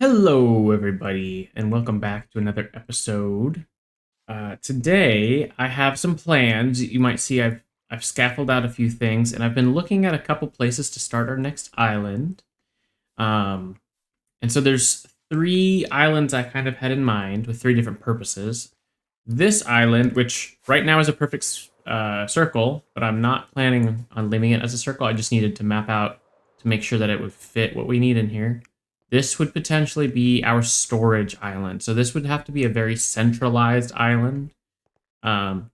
Hello, everybody, and welcome back to another episode. Today, I have some plans. You might see I've scaffolded out a few things, and I've been looking at a couple places to start our next island. Um, and so there's three islands I kind of had in mind with three different purposes. This island, which right now is a perfect circle, but I'm not planning on leaving it as a circle. I just needed to map out to make sure that it would fit what we need in here. This would potentially be our storage island. So this would have to be a very centralized island. Um,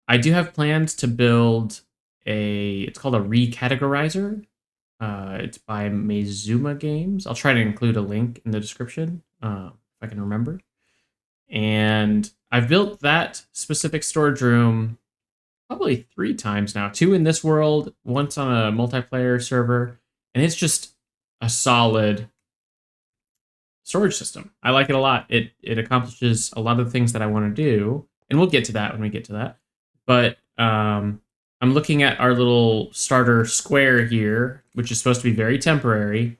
I do have plans to build it's called a recategorizer. It's by Mezuma Games. I'll try to include a link in the description if I can remember. And I've built that specific storage room probably 3 times now. 2 in this world, once on a multiplayer server, and it's just a solid storage system. I like it a lot. It accomplishes a lot of the things that I want to do, and we'll get to that when we get to that. But I'm looking at our little starter square here, which is supposed to be very temporary,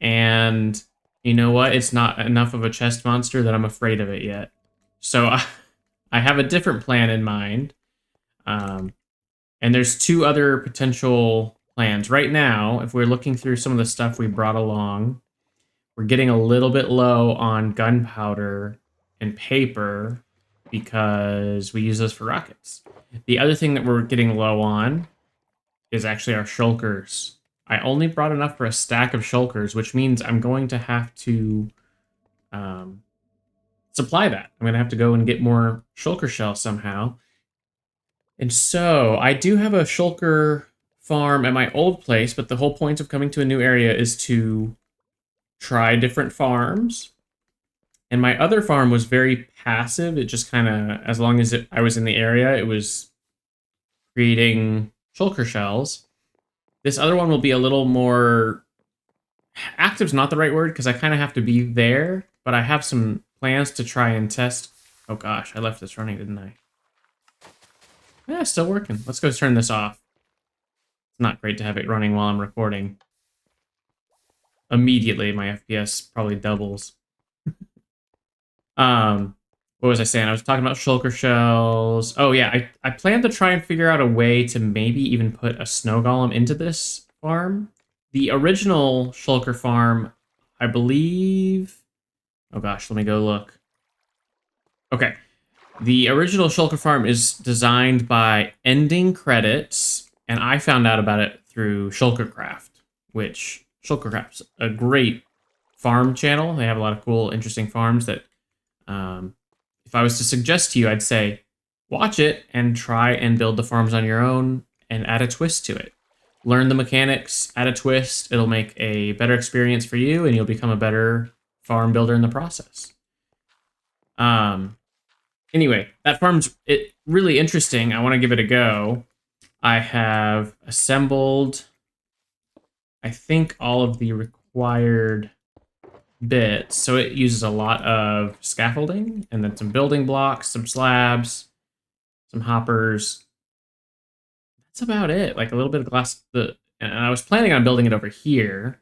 and you know what? It's not enough of a chest monster that I'm afraid of it yet. So I have a different plan in mind. And there's 2 other potential plans. Right now, if we're looking through some of the stuff we brought along, we're getting a little bit low on gunpowder and paper because we use those for rockets. The other thing that we're getting low on is actually our shulkers. I only brought enough for a stack of shulkers, which means I'm going to have to supply that. I'm going to have to go and get more shulker shells somehow. And so I do have a shulker farm at my old place, but the whole point of coming to a new area is to try different farms. And my other farm was very passive. It just kind of, as long as I was in the area, it was creating shulker shells. This other one will be a little more active's not the right word because I kind of have to be there, but I have some plans to try and test. Oh gosh, I left this running, didn't I? Yeah, it's still working. Let's go turn this off. It's not great to have it running while I'm recording. Immediately, my FPS probably doubles. What was I saying? I was talking about shulker shells. Oh yeah, I plan to try and figure out a way to maybe even put a snow golem into this farm. The original shulker farm, I believe. Oh gosh, let me go look. Okay. The original shulker farm is designed by Ending Credits, and I found out about it through Shulkercraft, which Shulkercraft's a great farm channel. They have a lot of cool, interesting farms that, if I was to suggest to you, I'd say watch it and try and build the farms on your own and add a twist to it. Learn the mechanics, add a twist. It'll make a better experience for you, and you'll become a better farm builder in the process. Anyway, that farm's really interesting. I want to give it a go. I have assembled, I think, all of the required bits. So it uses a lot of scaffolding and then some building blocks, some slabs, some hoppers. That's about it. Like a little bit of glass. And I was planning on building it over here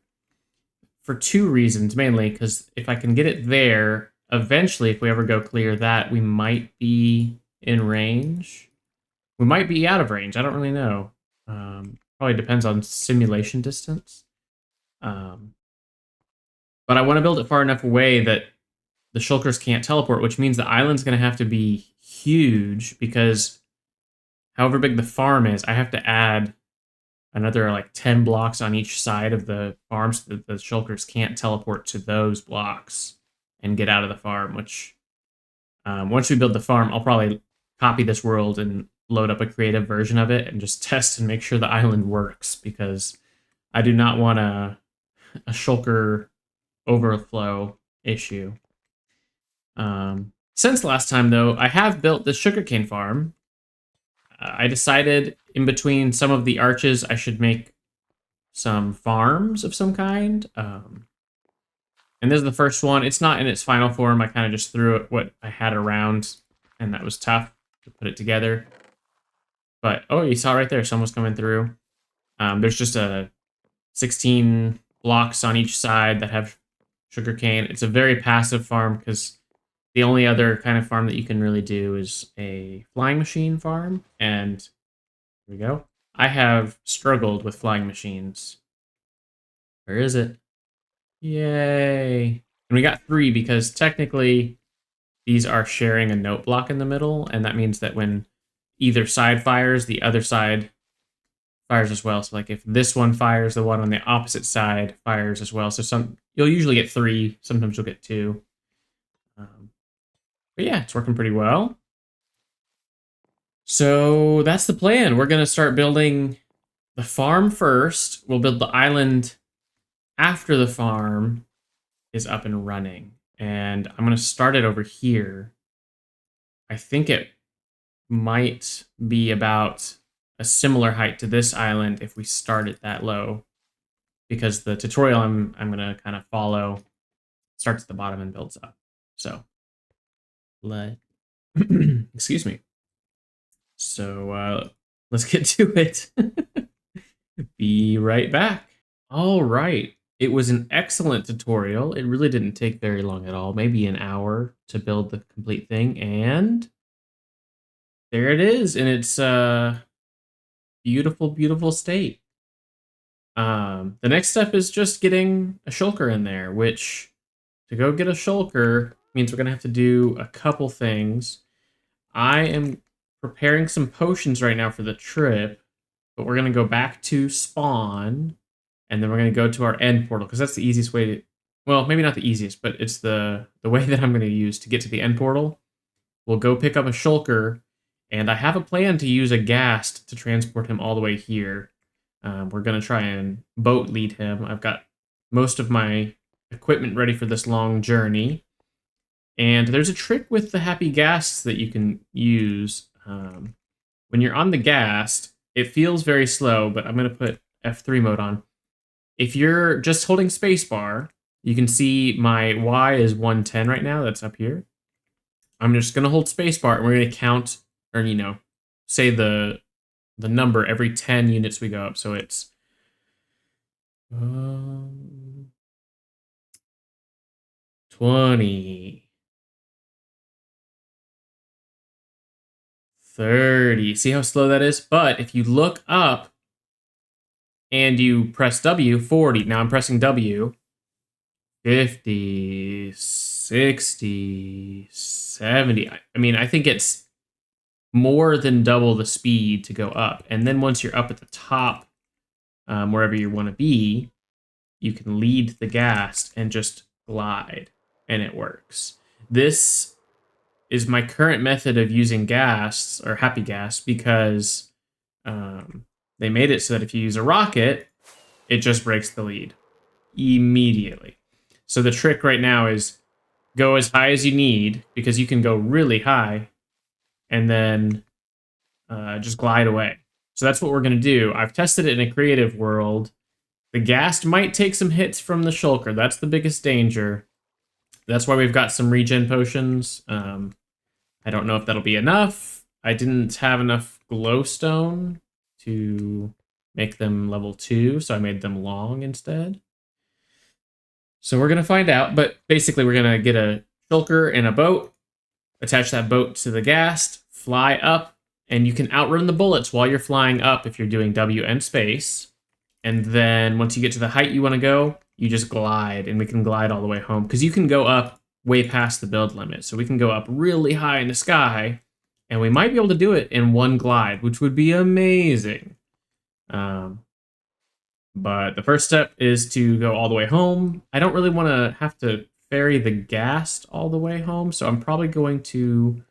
for 2 reasons, mainly because if I can get it there, eventually, if we ever go clear that, we might be in range. We might be out of range. I don't really know. Probably depends on simulation distance. But I want to build it far enough away that the shulkers can't teleport, which means the island's going to have to be huge because however big the farm is, I have to add another like 10 blocks on each side of the farm so that the shulkers can't teleport to those blocks and get out of the farm, which once we build the farm, I'll probably copy this world and load up a creative version of it and just test and make sure the island works because I do not want a shulker overflow issue. Since last time, though, I have built this sugarcane farm. I decided in between some of the arches I should make some farms of some kind. And this is the first one. It's not in its final form. I kind of just threw it what I had around, and that was tough to put it together. But, oh, you saw right there, someone's coming through. There's just a 16 blocks on each side that have sugarcane. It's a very passive farm because the only other kind of farm that you can really do is a flying machine farm. And here we go. I have struggled with flying machines. Where is it? Yay. And we got 3 because technically these are sharing a note block in the middle. And that means that when either side fires, the other side fires as well. So like if this one fires, the one on the opposite side fires as well. So you'll usually get 3. Sometimes you'll get 2. But yeah, it's working pretty well. So that's the plan. We're going to start building the farm first. We'll build the island after the farm is up and running. And I'm going to start it over here. I think it might be about a similar height to this island if we start it that low. Because the tutorial I'm going to kind of follow starts at the bottom and builds up. So, excuse me. So, let's get to it. Be right back. All right. It was an excellent tutorial. It really didn't take very long at all, maybe an hour to build the complete thing. And there it is in its beautiful, beautiful state. The next step is just getting a shulker in there, which to go get a shulker means we're going to have to do a couple things. I am preparing some potions right now for the trip, but we're going to go back to spawn, and then we're going to go to our end portal, because that's the easiest way to... Well, maybe not the easiest, but it's the way that I'm going to use to get to the end portal. We'll go pick up a shulker, and I have a plan to use a ghast to transport him all the way here. We're going to try and boat lead him. I've got most of my equipment ready for this long journey. And there's a trick with the happy ghasts that you can use. When you're on the ghast, it feels very slow, but I'm going to put F3 mode on. If you're just holding spacebar, you can see my Y is 110 right now. That's up here. I'm just going to hold spacebar, and we're going to count, or, say the number every 10 units we go up. So it's 20, 30. See how slow that is? But if you look up and you press W, 40. Now I'm pressing W. 50, 60, 70. I mean, I think it's more than double the speed to go up. And then once you're up at the top, wherever you want to be, you can lead the ghast and just glide, and it works. This is my current method of using ghasts, or happy ghasts, because they made it so that if you use a rocket, it just breaks the lead immediately. So the trick right now is go as high as you need, because you can go really high, and then just glide away. So that's what we're going to do. I've tested it in a creative world. The ghast might take some hits from the shulker. That's the biggest danger. That's why we've got some regen potions. I don't know if that'll be enough. I didn't have enough glowstone to make them level 2, so I made them long instead. So we're going to find out, but basically we're going to get a shulker in a boat, attach that boat to the ghast, fly up, and you can outrun the bullets while you're flying up if you're doing W and space. And then once you get to the height you want to go, you just glide, and we can glide all the way home, because you can go up way past the build limit. So we can go up really high in the sky, and we might be able to do it in one glide, which would be amazing. But the first step is to go all the way home. I don't really want to have to ferry the ghast all the way home, so I'm probably going to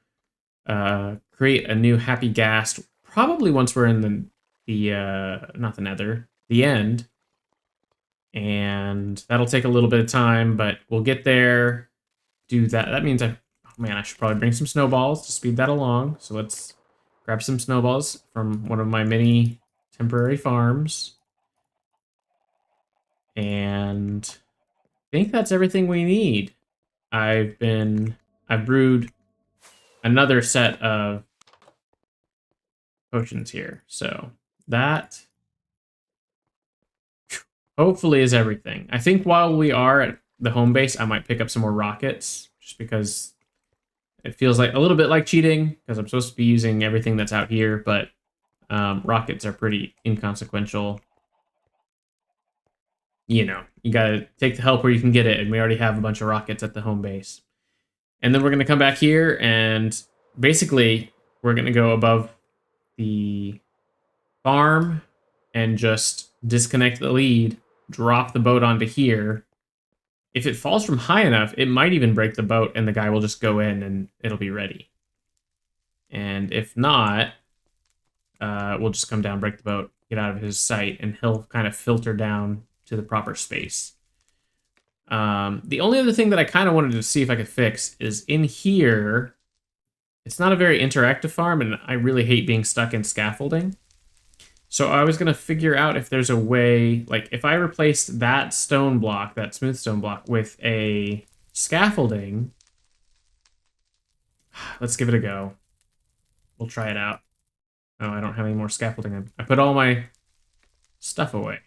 create a new happy ghast, probably once we're in not the nether, the end. And that'll take a little bit of time, but we'll get there, do that. That means I should probably bring some snowballs to speed that along. So let's grab some snowballs from one of my many temporary farms. And I think that's everything we need. I've brewed another set of potions here. So that hopefully is everything. I think while we are the home base, I might pick up some more rockets, just because it feels like a little bit like cheating, because I'm supposed to be using everything that's out here, but rockets are pretty inconsequential. You know, you gotta take the help where you can get it, and we already have a bunch of rockets at the home base. And then we're gonna come back here, and basically we're gonna go above the farm and just disconnect the lead, drop the boat onto here. If it falls from high enough, it might even break the boat, and the guy will just go in and it'll be ready. And if not, we'll just come down, break the boat, get out of his sight, and he'll kind of filter down to the proper space. The only other thing that I kind of wanted to see if I could fix is in here. It's not a very interactive farm, and I really hate being stuck in scaffolding. So I was going to figure out if there's a way, like if I replaced that stone block, that smooth stone block, with a scaffolding. Let's give it a go. We'll try it out. Oh, I don't have any more scaffolding. I put all my stuff away.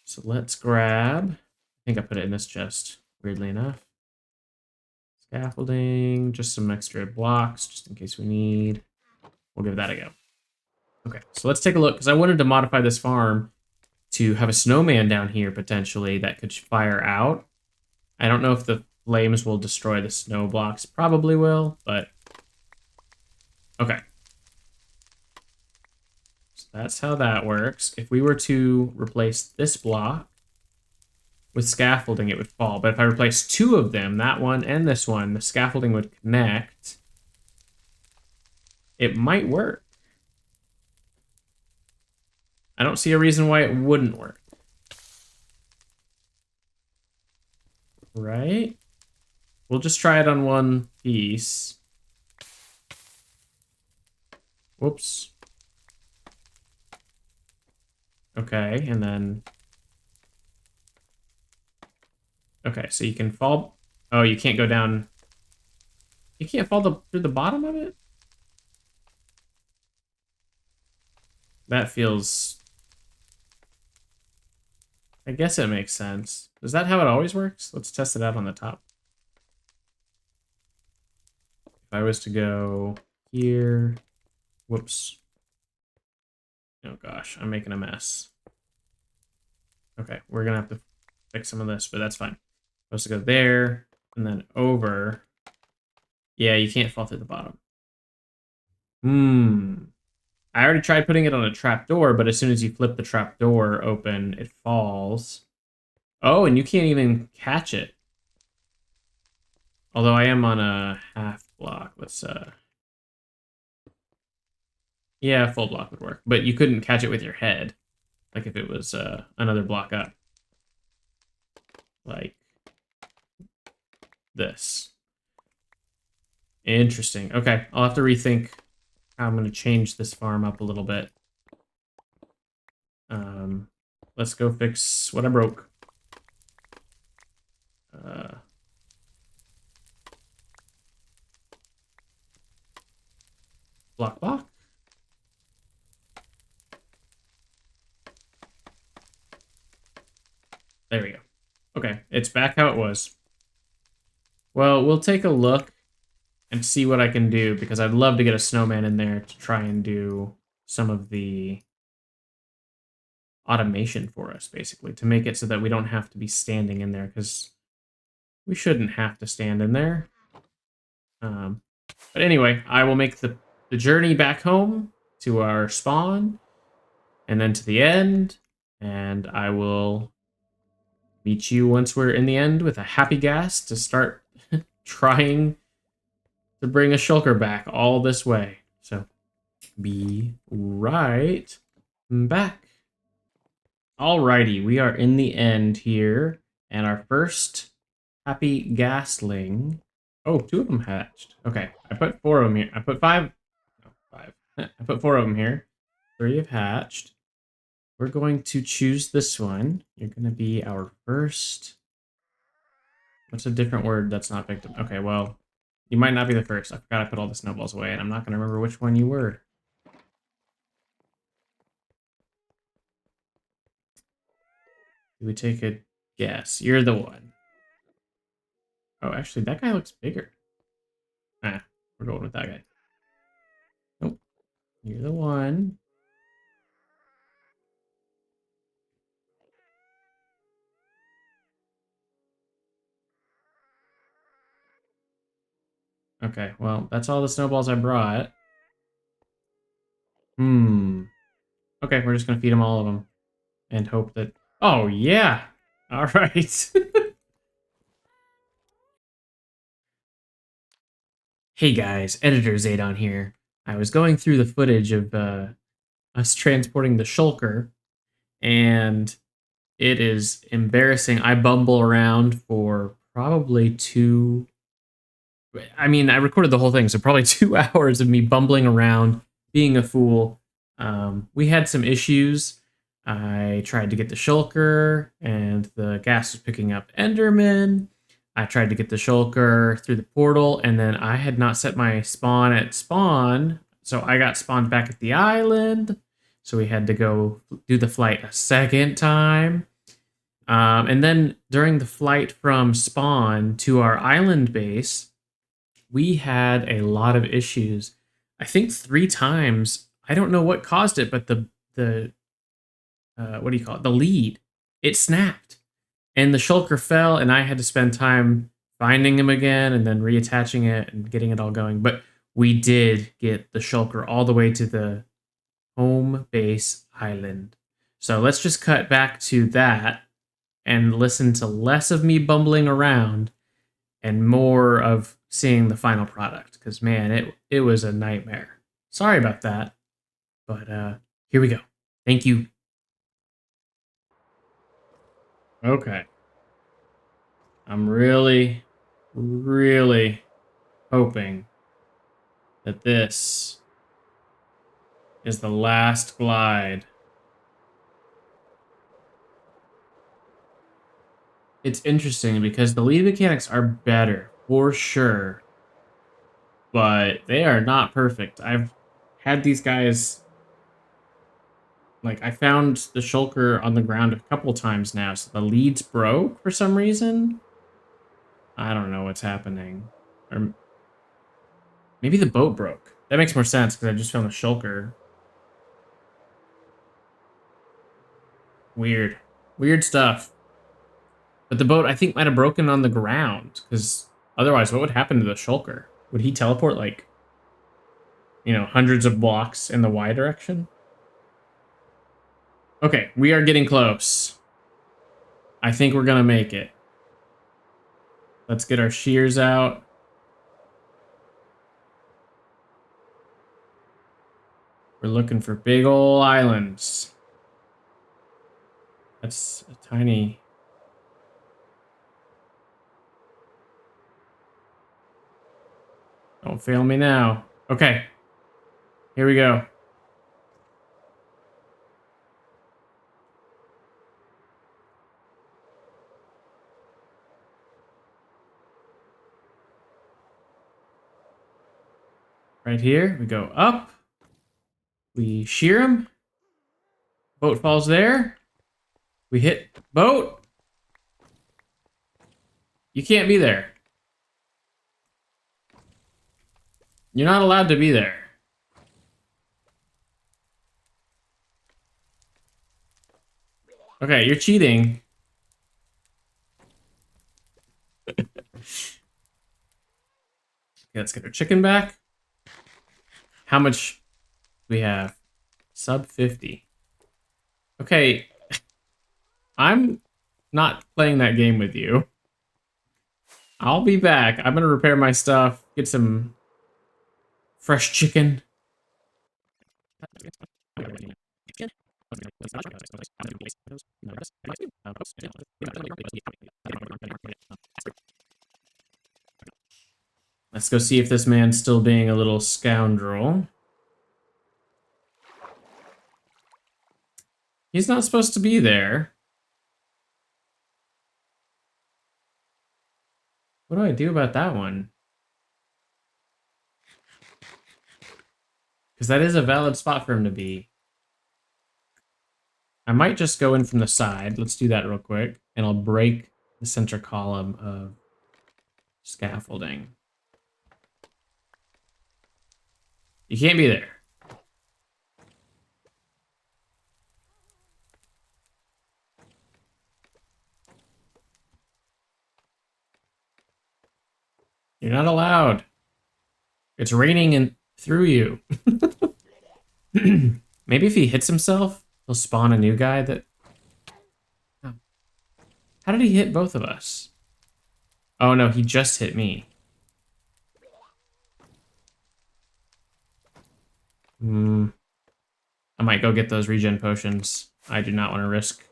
So let's grab, I think I put it in this chest, weirdly enough. Scaffolding, just some extra blocks, just in case we need. We'll give that a go. Okay, so let's take a look, because I wanted to modify this farm to have a snowman down here, potentially, that could fire out. I don't know if the flames will destroy the snow blocks. Probably will, but... Okay. So that's how that works. If we were to replace this block with scaffolding, it would fall. But if I replace two of them, that one and this one, the scaffolding would connect. It might work. I don't see a reason why it wouldn't work. Right? We'll just try it on one piece. Whoops. Okay, and then... Okay, so you can fall... Oh, you can't go down... You can't fall through the bottom of it? That feels... I guess it makes sense. Is that how it always works? Let's test it out on the top. If I was to go here... Whoops. Oh gosh, I'm making a mess. Okay, we're gonna have to fix some of this, but that's fine. Supposed to go there, and then over. Yeah, you can't fall through the bottom. I already tried putting it on a trapdoor, but as soon as you flip the trapdoor open, it falls. Oh, and you can't even catch it. Although I am on a half block. Let's, yeah, full block would work. But you couldn't catch it with your head. Like if it was another block up. Like this. Interesting. Okay, I'll have to rethink how I'm going to change this farm up a little bit. Let's go fix what I broke. Block. There we go. Okay, it's back how it was. Well, we'll take a look and see what I can do, because I'd love to get a snowman in there to try and do some of the automation for us, basically, to make it so that we don't have to be standing in there, because we shouldn't have to stand in there. But anyway, I will make the journey back home to our spawn, and then to the end, and I will meet you once we're in the end with a happy gas to start trying to bring a shulker back all this way. So, be right back. Alrighty, we are in the end here, and our first happy gasling. Oh, two of them hatched. Okay, I put four of them here. I put five. No, five. I put four of them here. 3 have hatched. We're going to choose this one. You're going to be our first. What's a different word that's not victim? Okay, well, you might not be the first. I forgot I put all the snowballs away, and I'm not going to remember which one you were. Do we take a Yes, you're the one. Oh, actually, that guy looks bigger. Ah, we're going with that guy. Nope, you're the one. Okay, well, that's all the snowballs I brought. Hmm. Okay, we're just gonna feed them all of them and hope that. Oh yeah. All right. Hey guys, editor Zaedonn here. I was going through the footage of us transporting the Shulker, and it is embarrassing. I bumble around for probably two. I mean, I recorded the whole thing, so probably 2 hours of me bumbling around, being a fool. We had some issues. I tried to get the shulker, and the gas was picking up Enderman. I tried to get the shulker through the portal, and then I had not set my spawn at spawn, so I got spawned back at the island. So we had to go do the flight a second time. And then during the flight from spawn to our island base, we had a lot of issues. I think 3 times. I don't know what caused it, but the what do you call it? The lead, it snapped, and the shulker fell, and I had to spend time finding him again and then reattaching it and getting it all going. But we did get the shulker all the way to the home base island. So let's just cut back to that and listen to less of me bumbling around and more of seeing the final product, because man, it was a nightmare. Sorry about that, but here we go. Thank you. Okay, I'm really hoping that this is the last glide. It's interesting because the lead mechanics are better for sure, but they are not perfect. I've had these guys. Like, I found the shulker on the ground a couple times now, so the leads broke for some reason. I don't know what's happening. Or maybe the boat broke. That makes more sense because I just found the shulker. Weird. Weird stuff. But the boat, I think, might have broken on the ground, because otherwise, what would happen to the shulker? Would he teleport, like, hundreds of blocks in the Y direction? Okay, we are getting close. I think we're gonna make it. Let's get our shears out. We're looking for big ol' islands. That's a tiny. Don't fail me now. Okay, here we go. Right here, we go up. We shear him. Boat falls there. We hit boat. You can't be there. You're not allowed to be there. Okay, you're cheating. Okay, let's get our chicken back. How much do we have? Sub 50. Okay, I'm not playing that game with you. I'll be back. I'm gonna repair my stuff, get some fresh chicken. Let's go see if this man's still being a little scoundrel. He's not supposed to be there. What do I do about that one? Because that is a valid spot for him to be. I might just go in from the side. Let's do that real quick. and I'll break the center column of scaffolding. You can't be there. You're not allowed. It's raining in through you. Maybe if he hits himself, he'll spawn a new guy that... Oh. How did he hit both of us? Oh no, he just hit me. I might go get those regen potions. I do not want to risk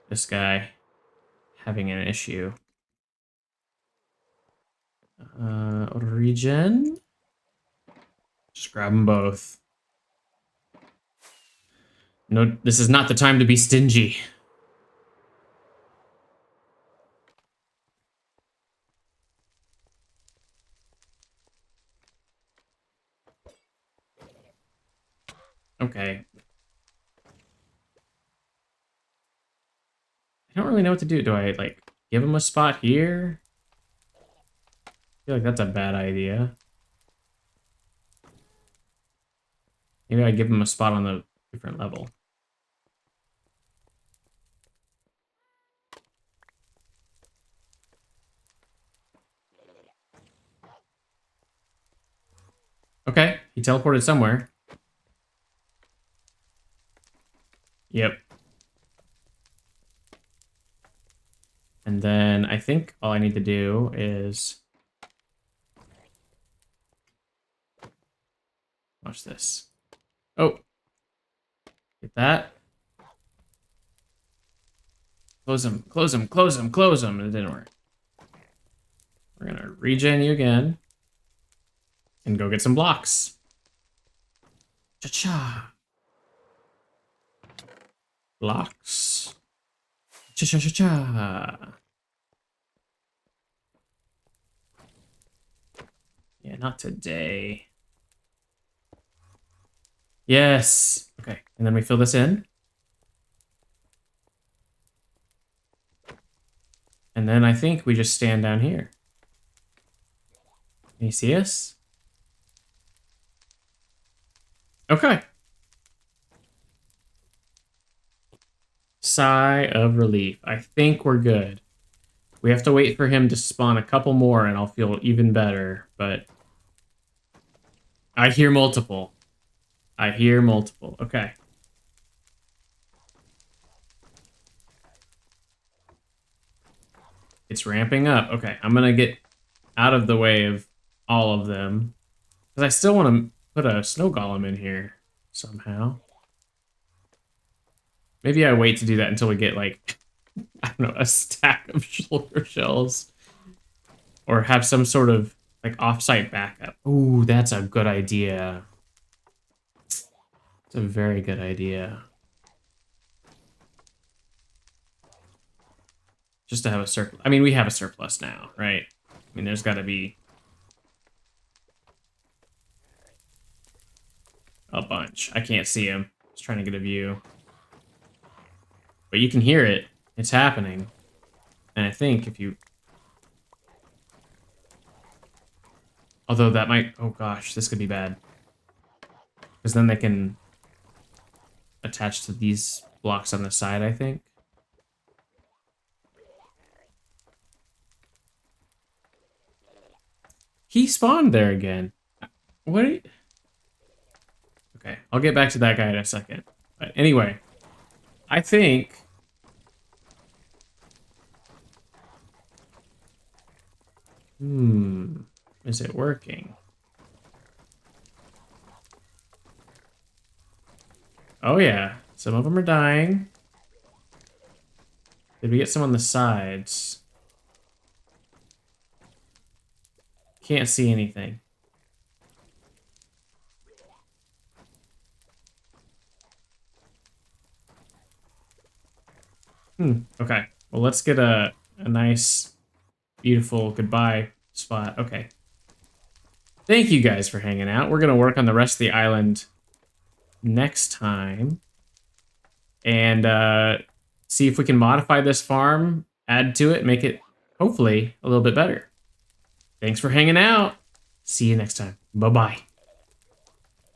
this guy having an issue. Regen? Just grab them both. No, this is not the time to be stingy. Okay. I don't really know what to do. Do I, like, give him a spot here? I feel like that's a bad idea. Maybe I give him a spot on the different level. Okay, he teleported somewhere. Yep. And then I think all I need to do is... Watch this. Oh. Get that. Close him, close him, close him, close him. It didn't work. We're gonna regen you again. And go get some blocks. Cha-cha. Blocks. Cha-cha-cha-cha. Yeah, not today. Yes. Okay, and then we fill this in. And then I think we just stand down here. Can you see us? Okay. Sigh of relief. I think we're good. We have to wait for him to spawn a couple more and I'll feel even better, but... I hear multiple. I hear multiple. Okay. It's ramping up. Okay, I'm gonna get out of the way of all of them. Because I still want to put a snow golem in here somehow. Maybe I wait to do that until we get, like, I don't know, a stack of shulker shells. Or have some sort of, like, off-site backup. Ooh, that's a good idea. It's a very good idea. Just to have a surplus. I mean, we have a surplus now, right? I mean, there's got to be a bunch. I can't see him. Just trying to get a view. But you can hear it. It's happening. And I think if you... Although that might... Oh gosh, this could be bad. Because then they can attach to these blocks on the side, I think. He spawned there again. What? Okay, I'll get back to that guy in a second. But anyway, I think... Is it working? Oh yeah, some of them are dying. Did we get some on the sides? Can't see anything. Okay. Well, let's get a nice, beautiful goodbye spot. Okay. Thank you guys for hanging out. We're going to work on the rest of the island next time. And see if we can modify this farm, add to it, make it hopefully a little bit better. Thanks for hanging out. See you next time. Bye-bye.